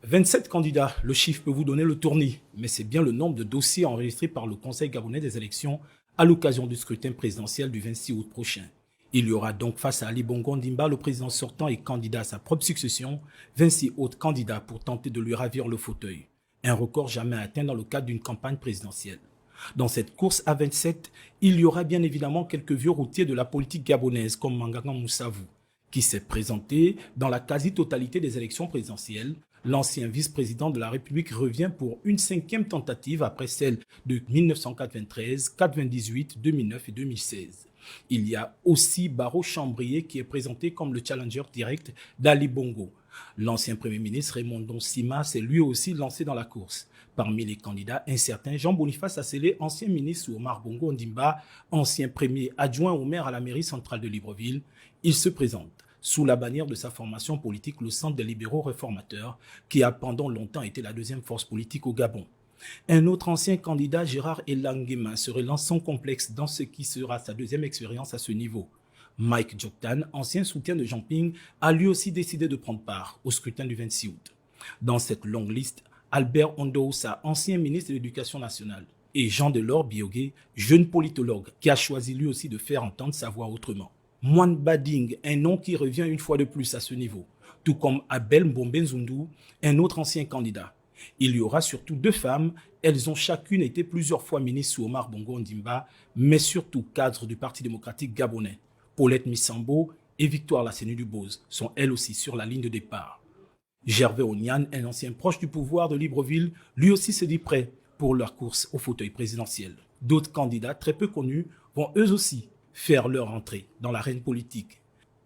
27 candidats, le chiffre peut vous donner le tournis, mais c'est bien le nombre de dossiers enregistrés par le Conseil gabonais des élections à l'occasion du scrutin présidentiel du 26 août prochain. Il y aura donc face à Ali Bongo Ondimba, le président sortant et candidat à sa propre succession, 26 autres candidats pour tenter de lui ravir le fauteuil. Un record jamais atteint dans le cadre d'une campagne présidentielle. Dans cette course à 27, il y aura bien évidemment quelques vieux routiers de la politique gabonaise comme Mangagan Moussavou, qui s'est présenté dans la quasi-totalité des élections présidentielles. L'ancien vice-président de la République revient pour une 5e tentative après celle de 1993, 98, 2009 et 2016. Il y a aussi Barreau Chambrier qui est présenté comme le challenger direct d'Ali Bongo. L'ancien Premier ministre Raymond Donsima s'est lui aussi lancé dans la course. Parmi les candidats, un certain Jean-Boniface Asselé, ancien ministre Omar Bongo Ondimba, ancien premier adjoint au maire à la mairie centrale de Libreville, il se présente sous la bannière de sa formation politique, le Centre des libéraux réformateurs, qui a pendant longtemps été la deuxième force politique au Gabon. Un autre ancien candidat, Gérard Elangema, se relance sans complexe dans ce qui sera sa deuxième expérience à ce niveau. Mike Djoktan, ancien soutien de Jean Ping, a lui aussi décidé de prendre part au scrutin du 26 août. Dans cette longue liste, Albert Ondoussa, ancien ministre de l'Éducation nationale, et Jean-Delors Biogué, jeune politologue, qui a choisi lui aussi de faire entendre sa voix autrement. Moine Bading, un nom qui revient une fois de plus à ce niveau, tout comme Abel Mbombenzundu, un autre ancien candidat. Il y aura surtout 2 femmes, elles ont chacune été plusieurs fois ministres sous Omar Bongo Ondimba, mais surtout cadres du Parti démocratique gabonais. Paulette Missambo et Victoire Lassenu-Dubose sont elles aussi sur la ligne de départ. Gervais Onian, un ancien proche du pouvoir de Libreville, lui aussi se dit prêt pour leur course au fauteuil présidentiel. D'autres candidats très peu connus vont eux aussi faire leur entrée dans l'arène politique.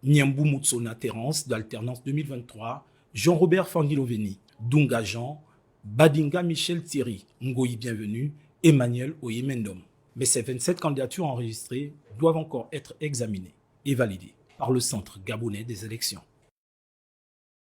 Niambou Moutsona Terence d'Alternance 2023, Jean-Robert Fangiloveni, Dunga Jean, Badinga Michel Thierry, Ngoyi Bienvenu, Emmanuel Oyemendom. Mais ces 27 candidatures enregistrées doivent encore être examinées et validées par le Centre gabonais des élections.